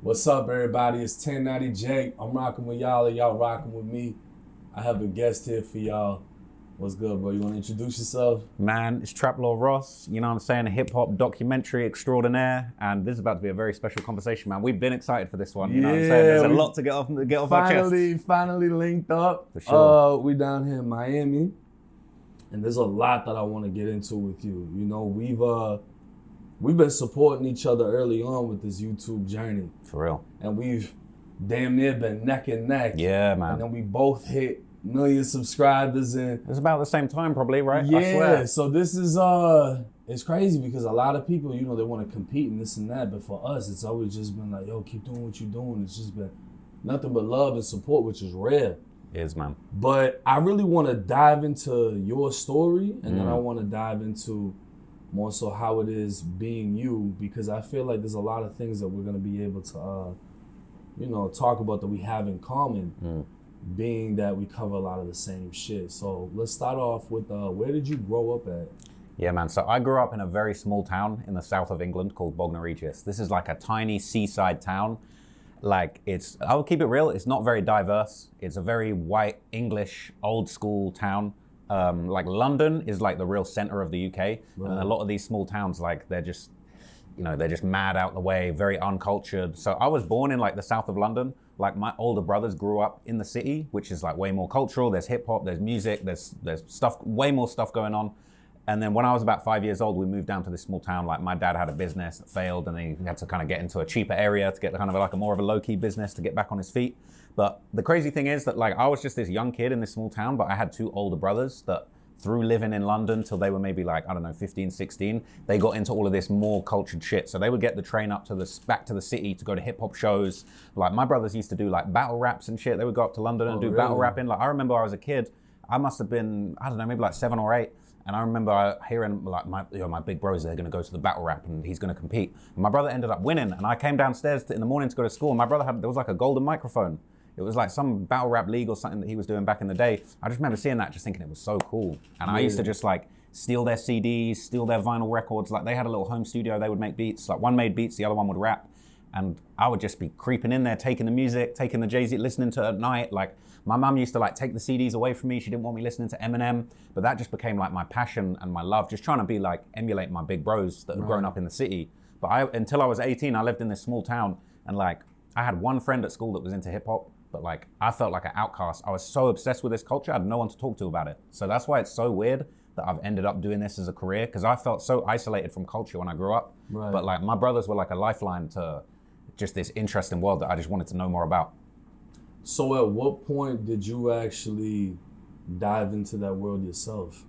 What's up, everybody? It's 1090 Jake. I'm rocking with y'all, and y'all rocking with me. I have a guest here for y'all. What's good, bro? You want to introduce yourself? Man, it's Trap Lord Ross, you know what I'm saying, a hip-hop documentary extraordinaire, and this is about to be a very special conversation, man. We've been excited for this one, you know what I'm saying? There's a lot to get off our chest. Finally linked up. For sure. We down here in Miami, and there's a lot that I want to get into with you. You know, we've been supporting each other early on with this YouTube journey. For real. And we've damn near been neck and neck. Yeah, man. And then we both hit million subscribers and it's about the same time probably, right? Yeah, I swear. So this is it's crazy because a lot of people, you know, they want to compete and this and that, but for us it's always just been like, yo, keep doing what you're doing. It's just been nothing but love and support, which is rare. It is, man. But I really want to dive into your story, and then I want to dive into more so how it is being you, because I feel like there's a lot of things that we're going to be able to you know, talk about that we have in common. Being that we cover a lot of the same shit. So let's start off with where did you grow up at? Yeah, man. So I grew up in a very small town in the south of England called Bognor Regis. This is like a tiny seaside town. Like I will keep it real, it's not very diverse. It's a very white, English, old school town. Like London is like the real center of the UK. Right. And a lot of these small towns, like they're just mad out the way, very uncultured. So I was born in like the south of London. Like my older brothers grew up in the city, which is like way more cultural. There's hip hop, there's music, there's stuff, way more stuff going on. And then when I was about 5 years old, we moved down to this small town. Like my dad had a business that failed, and then he had to kind of get into a cheaper area to get kind of like a more of a low key business to get back on his feet. But the crazy thing is that like I was just this young kid in this small town, but I had two older brothers that through living in London till they were maybe like, I don't know, 15, 16, they got into all of this more cultured shit. So they would get the train up to back to the city to go to hip hop shows. Like my brothers used to do like battle raps and shit. They would go up to London and do battle rapping. Like I remember I was a kid, I must have been, I don't know, maybe like 7 or 8. And I remember hearing like my big bro's, they're gonna go to the battle rap and he's gonna compete. And my brother ended up winning. And I came downstairs in the morning to go to school. And my brother there was like a golden microphone. It was like some battle rap league or something that he was doing back in the day. I just remember seeing that, just thinking it was so cool. And I used to just like steal their CDs, steal their vinyl records. Like they had a little home studio, they would make beats. Like one made beats, the other one would rap. And I would just be creeping in there, taking the music, taking the Jay-Z, listening to it at night. Like my mum used to like take the CDs away from me. She didn't want me listening to Eminem, but that just became like my passion and my love, just trying to be like, emulate my big bros that had grown up in the city. But until I was 18, I lived in this small town, and like I had one friend at school that was into hip hop, but like I felt like an outcast. I was so obsessed with this culture, I had no one to talk to about it. So that's why it's so weird that I've ended up doing this as a career, because I felt so isolated from culture when I grew up. Right. But like my brothers were like a lifeline to just this interesting world that I just wanted to know more about. So at what point did you actually dive into that world yourself?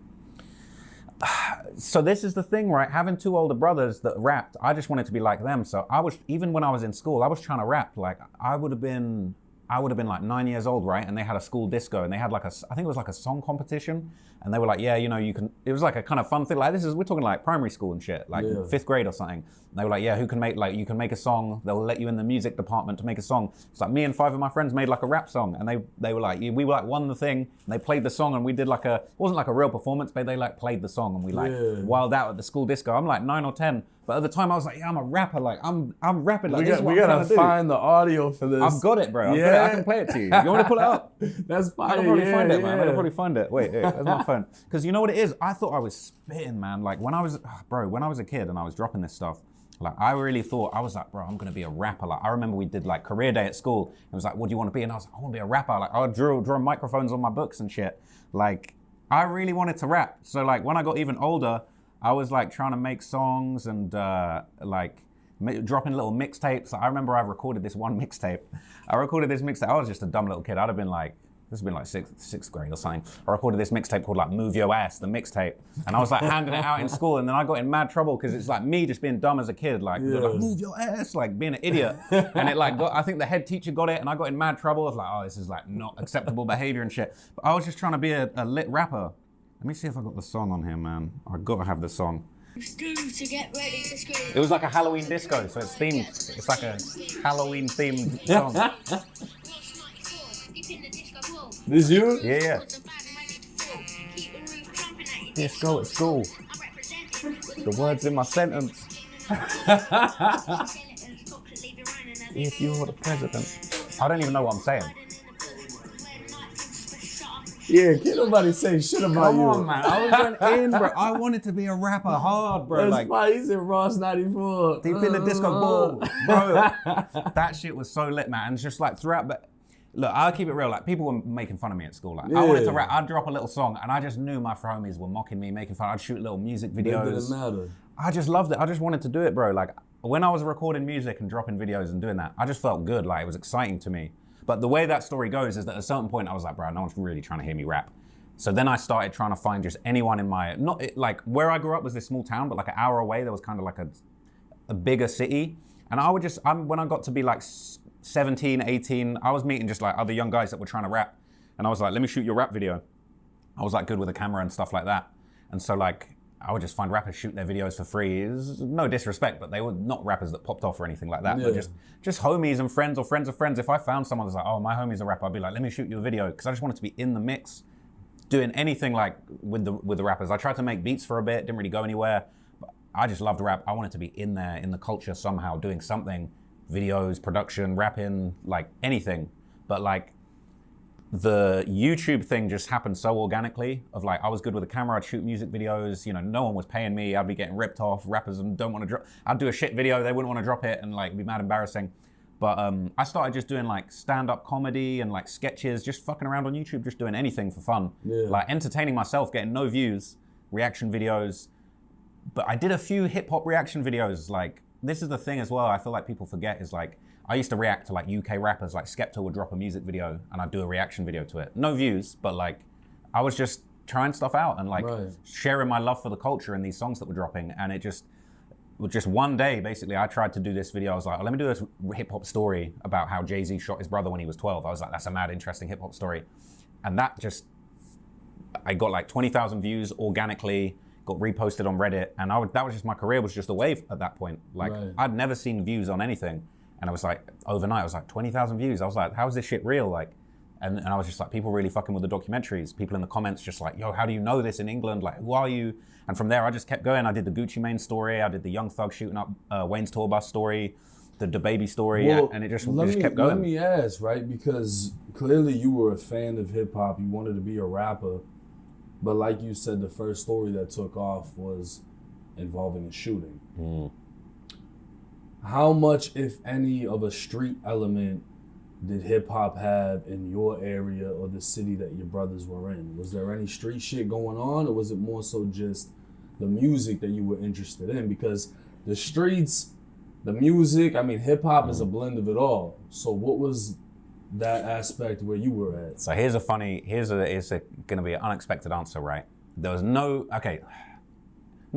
So this is the thing, right? Having two older brothers that rapped, I just wanted to be like them. So even when I was in school, I was trying to rap. Like I would have been like 9 years old, right? And they had a school disco, and they had like I think it was like a song competition. And they were like, yeah, you know, you can, it was like a kind of fun thing. Like we're talking like primary school and shit, like 5th grade or something. And they were like, yeah, you can make a song. They'll let you in the music department to make a song. It's like me and 5 of my friends made like a rap song, and they were like, we were like won the thing, and they played the song, and we did like it wasn't like a real performance, but they like played the song, and we like wild out at the school disco. I'm like 9 or 10. But at the time I was like, yeah, I'm a rapper. Like I'm rapping. Like we gotta find the audio for this. I've got it, bro. I can play it to you. You want to pull it up? That's fine. I can probably find it, man. I can probably find it. Wait, where's my phone? Because you know what it is? I thought I was spitting, man. Like when I was a kid and I was dropping this stuff, like I really thought, I was like, bro, I'm gonna be a rapper. Like I remember we did like career day at school. It was like, what do you want to be? And I was like, I want to be a rapper. Like I draw microphones on my books and shit. Like I really wanted to rap. So like when I got even older, I was like trying to make songs and dropping little mixtapes. Like, I remember I recorded this one mixtape. I was just a dumb little kid. I'd have been like, this has been like sixth grade or something. I recorded this mixtape called like Move Your Ass, the mixtape. And I was like handing it out in school, and then I got in mad trouble because it's like me just being dumb as a kid, like move your ass, like being an idiot. And it like I think the head teacher got it, and I got in mad trouble. I was like, oh, this is like not acceptable behavior and shit. But I was just trying to be a lit rapper. Let me see if I got the song on here, man. I gotta have the song. It was like a Halloween disco, so it's themed. It's like a Halloween themed song. This you? Yeah. Disco at school. The words in my sentence. if you're the president. I don't even know what I'm saying. Yeah, can't nobody say shit about Come you. on, man. I was going in, bro. I wanted to be a rapper hard, bro. That's like, fine. He's in Ross 94. deep in the disco ball. Bro, that shit was so lit, man. And just like throughout, but look, I'll keep it real. Like, people were making fun of me at school. Like, I wanted to rap. I'd drop a little song, and I just knew my homies were mocking me, making fun. I'd shoot little music videos. It didn't matter. I just loved it. I just wanted to do it, bro. Like, when I was recording music and dropping videos and doing that, I just felt good. Like, it was exciting to me. But the way that story goes is that at a certain point, I was like, bro, no one's really trying to hear me rap. So then I started trying to find just anyone in my, like where I grew up was this small town, but like an hour away, there was kind of like a bigger city. And I would just, when I got to be like 17, 18, I was meeting just like other young guys that were trying to rap. And I was like, let me shoot your rap video. I was like good with a camera and stuff like that. And so like, I would just find rappers shoot their videos for free. It was no disrespect, but they were not rappers that popped off or anything like that. Yeah. But just homies and friends or friends of friends. If I found someone that's like, oh, my homie's a rapper, I'd be like, let me shoot you a video. Because I just wanted to be in the mix, doing anything like with the rappers. I tried to make beats for a bit, didn't really go anywhere. But I just loved rap. I wanted to be in there, in the culture somehow, doing something, videos, production, rapping, like anything. But like the YouTube thing just happened so organically of like, I was good with a camera, I'd shoot music videos, you know, no one was paying me, I'd be getting ripped off, rappers don't want to drop, I'd do a shit video, they wouldn't want to drop it and like it'd be mad embarrassing. But I started just doing like stand-up comedy and like sketches, just fucking around on YouTube, just doing anything for fun. Yeah. Like entertaining myself, getting no views, reaction videos. But I did a few hip hop reaction videos. Like, this is the thing as well, I feel like people forget is like, I used to react to like UK rappers, like Skepta would drop a music video and I'd do a reaction video to it. No views, but like, I was just trying stuff out and like sharing my love for the culture and these songs that were dropping. And it just one day, basically, I tried to do this video. I was like, oh, let me do this hip hop story about how Jay-Z shot his brother when he was 12. I was like, that's a mad, interesting hip hop story. And that just, I got like 20,000 views organically, got reposted on Reddit. And that was just, my career was just a wave at that point. Like, I'd never seen views on anything. And I was like, overnight, I was like, 20,000 views. I was like, how is this shit real? Like, and I was just like, people really fucking with the documentaries. People in the comments just like, yo, how do you know this in England? Like, who are you? And from there, I just kept going. I did the Gucci Mane story. I did the Young Thug shooting up Wayne's tour bus story, the DaBaby story, and it just kept going. Let me ask, right? Because clearly you were a fan of hip hop. You wanted to be a rapper. But like you said, the first story that took off was involving a shooting. Mm. How much, if any, of a street element did hip hop have in your area or the city that your brothers were in? Was there any street shit going on, or was it more so just the music that you were interested in? Because the streets, the music, I mean, hip hop is a blend of it all. So what was that aspect where you were at? So here's going to be an unexpected answer, right? There was not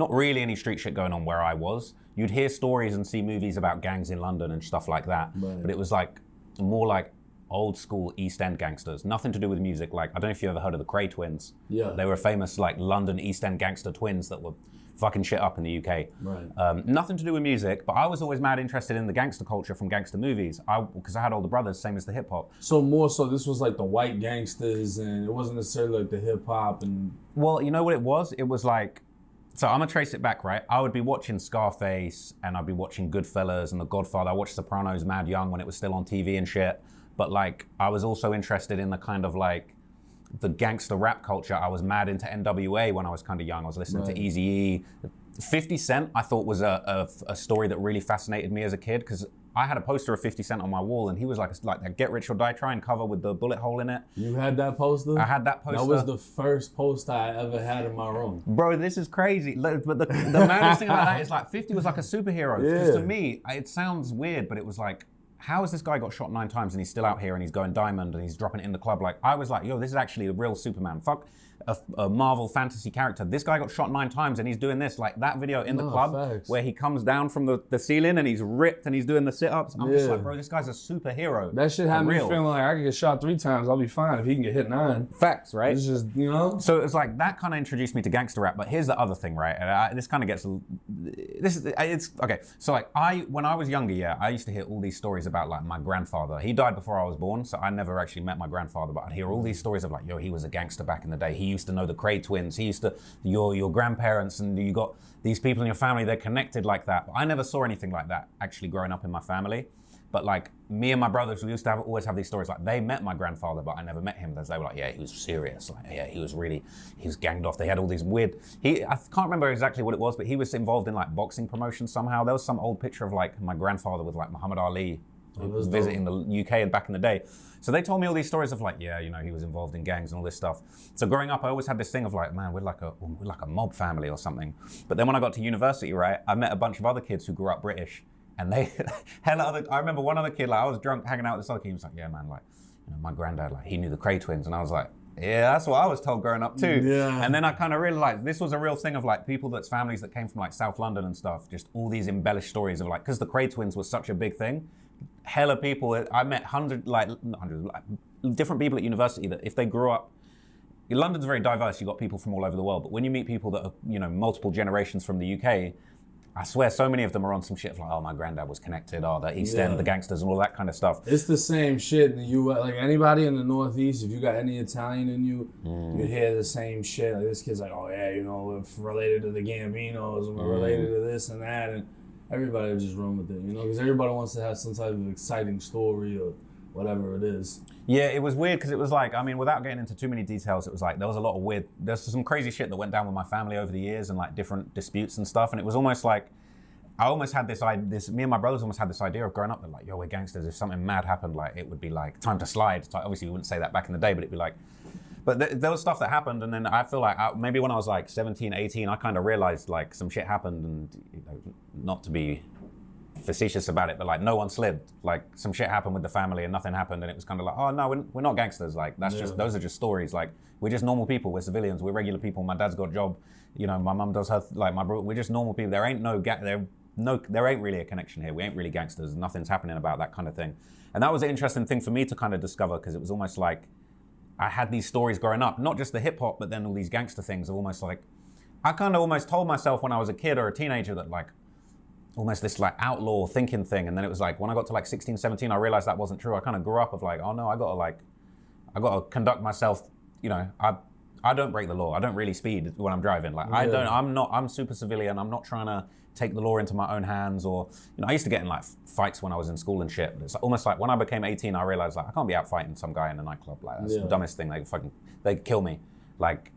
really any street shit going on where I was. You'd hear stories and see movies about gangs in London and stuff like that. Right. But it was like more like old school East End gangsters. Nothing to do with music. Like, I don't know if you ever heard of the Cray twins. Yeah. They were famous like London East End gangster twins that were fucking shit up in the UK. Right. Nothing to do with music, but I was always mad interested in the gangster culture from gangster movies. Because I had older brothers, same as the hip hop. So more so this was like the white gangsters and it wasn't necessarily like the hip hop and... Well, you know what it was? It was like, so I'm gonna trace it back, right? I would be watching Scarface and I'd be watching Goodfellas and The Godfather. I watched Sopranos mad young when it was still on TV and shit. But like, I was also interested in the kind of like, the gangster rap culture. I was mad into NWA when I was kind of young. I was listening to Eazy-E. 50 Cent I thought was a story that really fascinated me as a kid because I had a poster of 50 Cent on my wall and he was like that Get Rich or Die Trying cover with the bullet hole in it. You had that poster? I had that poster. That was the first poster I ever had in my room. Bro, this is crazy. But the maddest thing about that is like 50 was like a superhero. Because to me, it sounds weird, but it was like, how has this guy got shot 9 times and he's still out here and he's going diamond and he's dropping it in the club? Like, I was like, yo, this is actually a real Superman. Fuck a Marvel fantasy character. This guy got shot 9 times and he's doing this. Like that video in the club where he comes down from the ceiling and he's ripped and he's doing the sit-ups. I'm just like, bro, this guy's a superhero. That shit had me feeling like I could get shot 3 times. I'll be fine if he can get hit 9. Facts, right? It's just, you know? So it's like that kind of introduced me to gangster rap. But here's the other thing, right? And this kind of gets, it's, okay. So like when I was younger, I used to hear all these stories about like my grandfather. He died before I was born, so I never actually met my grandfather, but I'd hear all these stories of like, yo, he was a gangster back in the day. He used to know the Cray twins. He used to, your grandparents and you got these people in your family, they're connected like that. But I never saw anything like that actually growing up in my family. But like me and my brothers, we used to always have these stories. Like they met my grandfather, but I never met him. They were like, yeah, he was serious. Like, yeah, he was ganged off. They had all these weird. I can't remember exactly what it was, but he was involved in like boxing promotions somehow. There was some old picture of like my grandfather with like Muhammad Ali visiting the UK and back in the day. So they told me all these stories of like, yeah, you know, he was involved in gangs and all this stuff. So growing up, I always had this thing of like, man, we're like a mob family or something. But then when I got to university, right, I met a bunch of other kids who grew up British. And they, I remember one other kid, like I was drunk hanging out with this other kid, he was like, yeah, man, like, you know, my granddad, like he knew the Cray twins. And I was like, yeah, that's what I was told growing up too. Yeah. And then I kind of realized this was a real thing of like people that's families that came from like South London and stuff, just all these embellished stories of like, because the Cray twins was such a big thing, hella people, I met hundreds, different people at university that if they grew up, London's very diverse, you've got people from all over the world, but when you meet people that are, you know, multiple generations from the UK, I swear so many of them are on some shit of like, oh, my granddad was connected, oh, the East End, the gangsters and all that kind of stuff. It's the same shit in the U.S. Like anybody in the Northeast, if you got any Italian in you, you hear the same shit. Like this kid's like, oh yeah, you know, we're related to the Gambinos and we're related to this and that. And everybody would just run with it, you know, because everybody wants to have some type of exciting story or whatever it is. Yeah, it was weird because it was like, I mean, without getting into too many details, it was like there was a lot of weird, there's some crazy shit that went down with my family over the years and like different disputes and stuff. And it was almost like, I almost had me and my brothers almost had this idea of growing up that like, yo, we're gangsters. If something mad happened, like it would be like time to slide. So obviously we wouldn't say that back in the day, but it'd be like, but there was stuff that happened. And then I feel like maybe when I was like 17, 18, I kind of realized like some shit happened and, you know, not to be facetious about it, but like no one slid. Like some shit happened with the family and nothing happened, and it was kind of like, oh no, we're not gangsters. Like that's just, those are just stories. Like we're just normal people. We're civilians. We're regular people. My dad's got a job. You know, my mum does her, like my brother. We're just normal people. There ain't there ain't really a connection here. We ain't really gangsters. Nothing's happening about that kind of thing. And that was an interesting thing for me to kind of discover, because it was almost like I had these stories growing up, not just the hip hop, but then all these gangster things of almost like, I kind of almost told myself when I was a kid or a teenager that like, almost this like outlaw thinking thing. And then it was like, when I got to like 16, 17, I realized that wasn't true. I kind of grew up of like, oh no, I gotta conduct myself, you know, I don't break the law. I don't really speed when I'm driving. Like I'm super civilian. I'm not trying to take the law into my own hands, or, you know, I used to get in like fights when I was in school and shit. It's almost like when I became 18, I realized like, I can't be out fighting some guy in a nightclub. Like that's the dumbest thing. They'd kill me. Like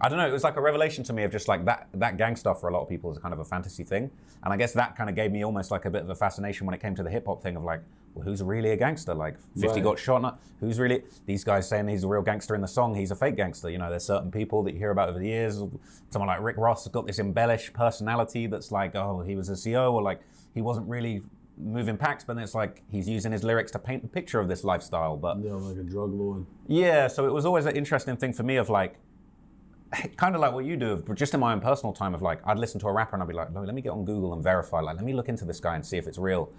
I don't know, it was like a revelation to me of just like that gang stuff for a lot of people is kind of a fantasy thing. And I guess that kind of gave me almost like a bit of a fascination when it came to the hip hop thing of like, well, who's really a gangster? Like 50 got shot, who's really, these guys saying he's a real gangster in the song, he's a fake gangster. You know, there's certain people that you hear about over the years. Someone like Rick Ross has got this embellished personality that's like, oh, he was a CO, or like he wasn't really moving packs, but then it's like he's using his lyrics to paint a picture of this lifestyle. But yeah, like a drug lord. Yeah, so it was always an interesting thing for me of like, kind of like what you do, but just in my own personal time of like, I'd listen to a rapper and I'd be like, no, let me get on Google and verify, like, let me look into this guy and see if it's real.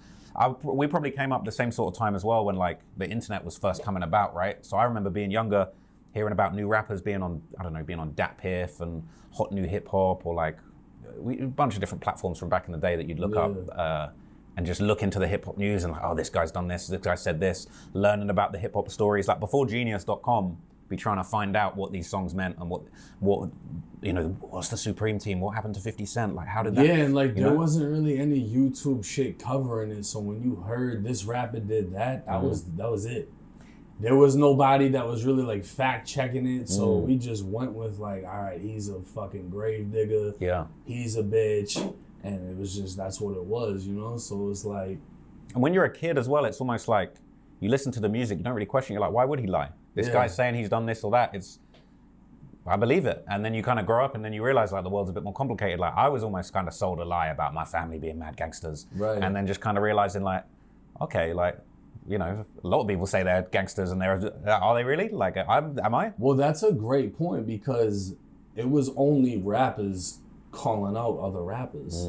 We probably came up the same sort of time as well when like the internet was first coming about, right? So I remember being younger, hearing about new rappers being on, I don't know, being on DatPiff and Hot New Hip Hop, or like a bunch of different platforms from back in the day that you'd look up and just look into the hip hop news and like, oh, this guy's done this guy said this, learning about the hip hop stories. Like before Genius.com, be trying to find out what these songs meant and what you know, what's the Supreme Team, what happened to 50 Cent, like how did that, and like there wasn't really any YouTube shit covering it, so when you heard this rapper did that was it. There was nobody that was really like fact checking it, so we just went with like, all right, he's a fucking grave digger, he's a bitch, and it was just, that's what it was, you know. So it's like, and when you're a kid as well, it's almost like you listen to the music, you don't really question, you're like, why would he lie? This guy's saying he's done this or that. I believe it. And then you kind of grow up and then you realize like the world's a bit more complicated. Like I was almost kind of sold a lie about my family being mad gangsters. Right. And then just kind of realizing like, okay, like, you know, a lot of people say they're gangsters and are they really? Like, am I? Well, that's a great point, because it was only rappers calling out other rappers.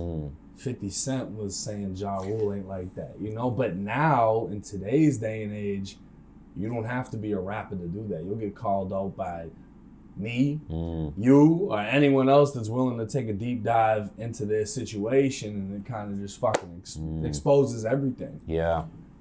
50 Cent was saying Ja Rule ain't like that, you know? But now, in today's day and age, you don't have to be a rapper to do that. You'll get called out by me, you, or anyone else that's willing to take a deep dive into their situation, and it kind of just fucking exposes everything. Yeah.